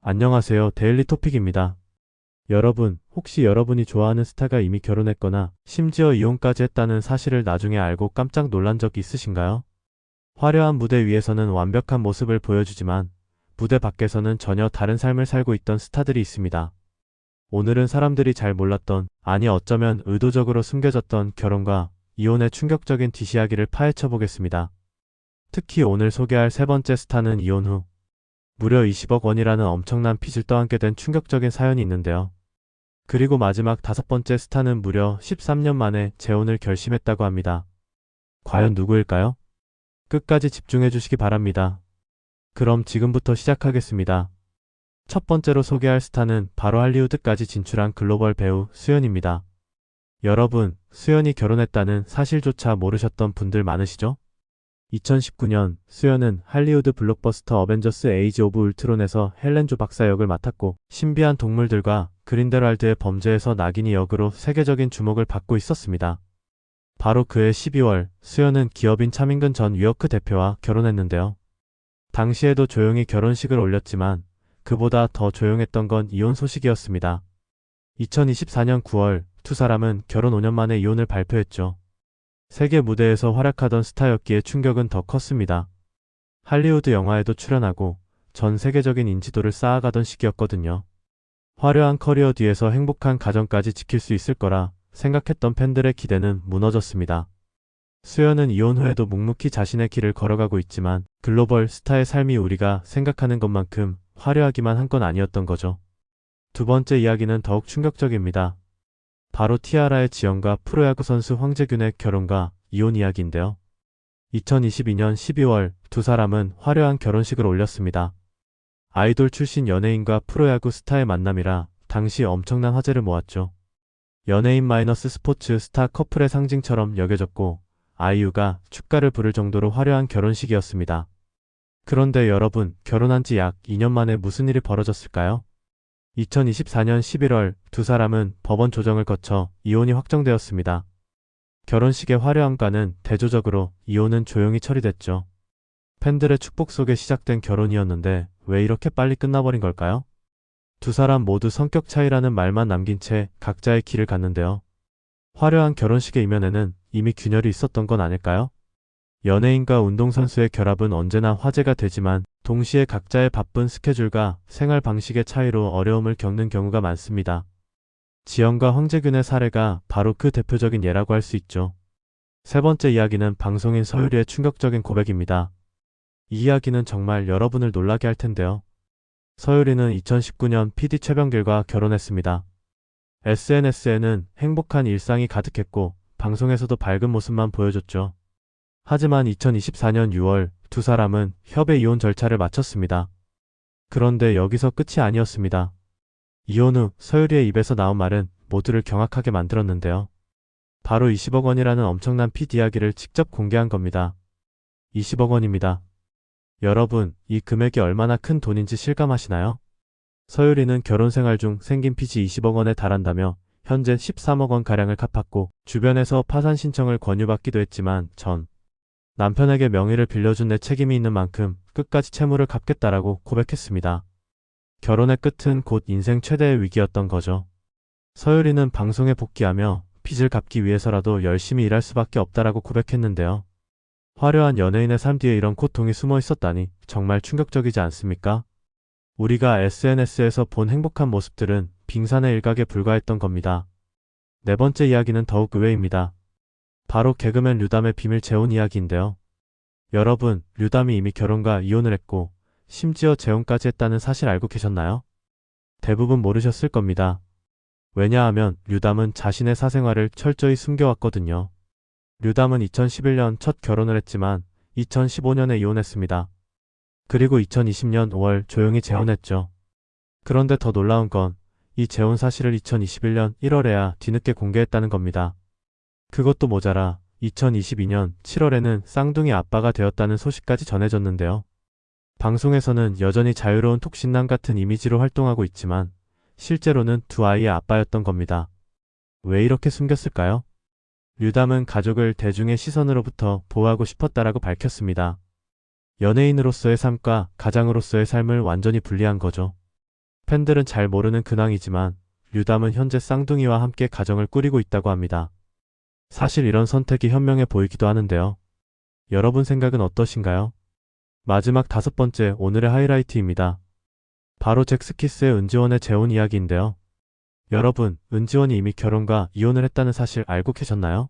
안녕하세요. 데일리 토픽입니다. 여러분, 혹시 여러분이 좋아하는 스타가 이미 결혼했거나 심지어 이혼까지 했다는 사실을 나중에 알고 깜짝 놀란 적 있으신가요? 화려한 무대 위에서는 완벽한 모습을 보여주지만 무대 밖에서는 전혀 다른 삶을 살고 있던 스타들이 있습니다. 오늘은 사람들이 잘 몰랐던, 아니 어쩌면 의도적으로 숨겨졌던 결혼과 이혼의 충격적인 뒷이야기를 파헤쳐 보겠습니다. 특히 오늘 소개할 세 번째 스타는 이혼 후 무려 20억 원이라는 엄청난 빚을 떠안게 된 충격적인 사연이 있는데요. 그리고 마지막 다섯 번째 스타는 무려 13년 만에 재혼을 결심했다고 합니다. 과연 누구일까요? 끝까지 집중해 주시기 바랍니다. 그럼 지금부터 시작하겠습니다. 첫 번째로 소개할 스타는 바로 할리우드까지 진출한 글로벌 배우 수연입니다. 여러분, 수연이 결혼했다는 사실조차 모르셨던 분들 많으시죠? 2019년 수연은 할리우드 블록버스터 어벤져스 에이지 오브 울트론에서 헬렌 조 박사 역을 맡았고 신비한 동물들과 그린델왈드의 범죄에서 나기니 역으로 세계적인 주목을 받고 있었습니다. 바로 그해 12월 수연은 기업인 차민근 전 위어크 대표와 결혼했는데요. 당시에도 조용히 결혼식을 올렸지만 그보다 더 조용했던 건 이혼 소식이었습니다. 2024년 9월 두 사람은 결혼 5년 만에 이혼을 발표했죠. 세계 무대에서 활약하던 스타였기에 충격은 더 컸습니다. 할리우드 영화에도 출연하고 전 세계적인 인지도를 쌓아가던 시기였거든요. 화려한 커리어 뒤에서 행복한 가정까지 지킬 수 있을 거라 생각했던 팬들의 기대는 무너졌습니다. 수연은 이혼 후에도 묵묵히 자신의 길을 걸어가고 있지만 글로벌 스타의 삶이 우리가 생각하는 것만큼 화려하기만 한 건 아니었던 거죠. 두 번째 이야기는 더욱 충격적입니다. 바로 티아라의 지연과 프로야구 선수 황재균의 결혼과 이혼 이야기인데요. 2022년 12월 두 사람은 화려한 결혼식을 올렸습니다. 아이돌 출신 연예인과 프로야구 스타의 만남이라 당시 엄청난 화제를 모았죠. 연예인 마이너스 스포츠 스타 커플의 상징처럼 여겨졌고 아이유가 축가를 부를 정도로 화려한 결혼식이었습니다. 그런데 여러분, 결혼한 지 약 2년 만에 무슨 일이 벌어졌을까요? 2024년 11월 두 사람은 법원 조정을 거쳐 이혼이 확정되었습니다. 결혼식의 화려함과는 대조적으로 이혼은 조용히 처리됐죠. 팬들의 축복 속에 시작된 결혼이었는데 왜 이렇게 빨리 끝나버린 걸까요? 두 사람 모두 성격 차이라는 말만 남긴 채 각자의 길을 갔는데요. 화려한 결혼식의 이면에는 이미 균열이 있었던 건 아닐까요? 연예인과 운동선수의 결합은 언제나 화제가 되지만 동시에 각자의 바쁜 스케줄과 생활 방식의 차이로 어려움을 겪는 경우가 많습니다. 지연과 황재균의 사례가 바로 그 대표적인 예라고 할 수 있죠. 세 번째 이야기는 방송인 서유리의 충격적인 고백입니다. 이 이야기는 정말 여러분을 놀라게 할 텐데요. 서유리는 2019년 PD 최병길과 결혼했습니다. SNS에는 행복한 일상이 가득했고 방송에서도 밝은 모습만 보여줬죠. 하지만 2024년 6월 두 사람은 협의 이혼 절차를 마쳤습니다. 그런데 여기서 끝이 아니었습니다. 이혼 후 서유리의 입에서 나온 말은 모두를 경악하게 만들었는데요. 바로 20억 원이라는 엄청난 빚 이야기를 직접 공개한 겁니다. 20억 원입니다. 여러분, 이 금액이 얼마나 큰 돈인지 실감하시나요? 서유리는 결혼 생활 중 생긴 빚이 20억 원에 달한다며 현재 13억 원가량을 갚았고 주변에서 파산 신청을 권유받기도 했지만 전 남편에게 명의를 빌려준 내 책임이 있는 만큼 끝까지 채무를 갚겠다라고 고백했습니다. 결혼의 끝은 곧 인생 최대의 위기였던 거죠. 서유리는 방송에 복귀하며 빚을 갚기 위해서라도 열심히 일할 수밖에 없다라고 고백했는데요. 화려한 연예인의 삶 뒤에 이런 고통이 숨어 있었다니 정말 충격적이지 않습니까? 우리가 SNS에서 본 행복한 모습들은 빙산의 일각에 불과했던 겁니다. 네 번째 이야기는 더욱 의외입니다. 바로 개그맨 류담의 비밀 재혼 이야기인데요. 여러분, 류담이 이미 결혼과 이혼을 했고 심지어 재혼까지 했다는 사실 알고 계셨나요? 대부분 모르셨을 겁니다. 왜냐하면 류담은 자신의 사생활을 철저히 숨겨왔거든요. 류담은 2011년 첫 결혼을 했지만 2015년에 이혼했습니다. 그리고 2020년 5월 조용히 재혼했죠. 그런데 더 놀라운 건 이 재혼 사실을 2021년 1월에야 뒤늦게 공개했다는 겁니다. 그것도 모자라 2022년 7월에는 쌍둥이 아빠가 되었다는 소식까지 전해졌는데요. 방송에서는 여전히 자유로운 톡신남 같은 이미지로 활동하고 있지만 실제로는 두 아이의 아빠였던 겁니다. 왜 이렇게 숨겼을까요? 류담은 가족을 대중의 시선으로부터 보호하고 싶었다라고 밝혔습니다. 연예인으로서의 삶과 가장으로서의 삶을 완전히 분리한 거죠. 팬들은 잘 모르는 근황이지만 류담은 현재 쌍둥이와 함께 가정을 꾸리고 있다고 합니다. 사실 이런 선택이 현명해 보이기도 하는데요. 여러분 생각은 어떠신가요? 마지막 5번째 오늘의 하이라이트입니다. 바로 잭스키스의 은지원의 재혼 이야기인데요. 여러분, 은지원이 이미 결혼과 이혼을 했다는 사실 알고 계셨나요?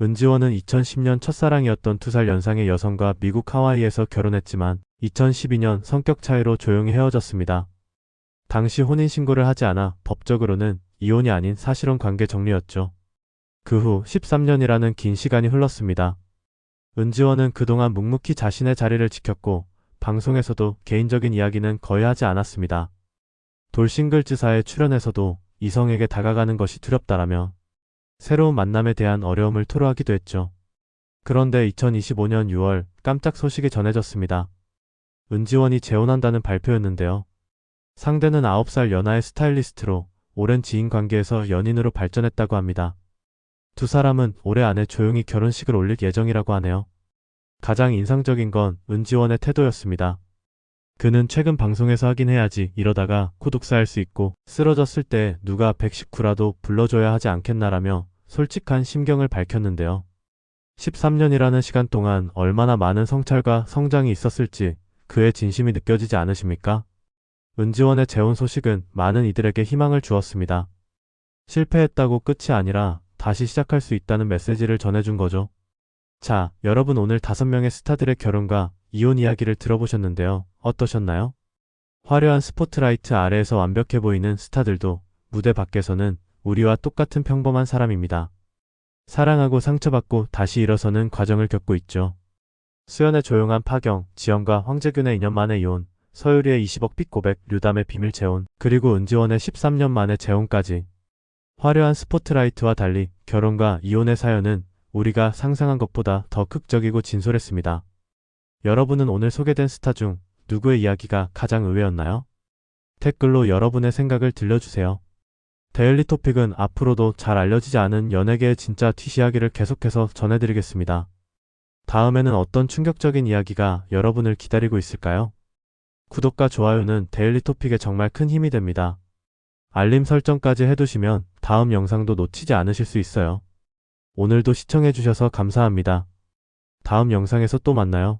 은지원은 2010년 첫사랑이었던 2살 연상의 여성과 미국 하와이에서 결혼했지만 2012년 성격 차이로 조용히 헤어졌습니다. 당시 혼인신고를 하지 않아 법적으로는 이혼이 아닌 사실혼 관계 정리였죠. 그 후 13년이라는 긴 시간이 흘렀습니다. 은지원은 그동안 묵묵히 자신의 자리를 지켰고 방송에서도 개인적인 이야기는 거의 하지 않았습니다. 돌싱글즈사에 출연해서도 이성에게 다가가는 것이 두렵다라며 새로운 만남에 대한 어려움을 토로하기도 했죠. 그런데 2025년 6월 깜짝 소식이 전해졌습니다. 은지원이 재혼한다는 발표였는데요. 상대는 9살 연하의 스타일리스트로 오랜 지인 관계에서 연인으로 발전했다고 합니다. 두 사람은 올해 안에 조용히 결혼식을 올릴 예정이라고 하네요. 가장 인상적인 건 은지원의 태도였습니다. 그는 최근 방송에서 하긴 해야지 이러다가 구독 쌓일 수 있고 쓰러졌을 때 누가 119라도 불러줘야 하지 않겠나라며 솔직한 심경을 밝혔는데요. 13년이라는 시간 동안 얼마나 많은 성찰과 성장이 있었을지 그의 진심이 느껴지지 않으십니까? 은지원의 재혼 소식은 많은 이들에게 희망을 주었습니다. 실패했다고 끝이 아니라 다시 시작할 수 있다는 메시지를 전해준 거죠. 자, 여러분 오늘 5명의 스타들의 결혼과 이혼 이야기를 들어보셨는데요. 어떠셨나요? 화려한 스포트라이트 아래에서 완벽해 보이는 스타들도 무대 밖에서는 우리와 똑같은 평범한 사람입니다. 사랑하고 상처받고 다시 일어서는 과정을 겪고 있죠. 수연의 조용한 파경, 지연과 황재균의 2년 만에 이혼, 서유리의 20억 빚 고백, 류담의 비밀 재혼, 그리고 은지원의 13년 만에 재혼까지. 화려한 스포트라이트와 달리 결혼과 이혼의 사연은 우리가 상상한 것보다 더 극적이고 진솔했습니다. 여러분은 오늘 소개된 스타 중 누구의 이야기가 가장 의외였나요? 댓글로 여러분의 생각을 들려주세요. 데일리 토픽은 앞으로도 잘 알려지지 않은 연예계의 진짜 튀 이야기를 계속해서 전해드리겠습니다. 다음에는 어떤 충격적인 이야기가 여러분을 기다리고 있을까요? 구독과 좋아요는 데일리 토픽에 정말 큰 힘이 됩니다. 알림 설정까지 해두시면 다음 영상도 놓치지 않으실 수 있어요. 오늘도 시청해주셔서 감사합니다. 다음 영상에서 또 만나요.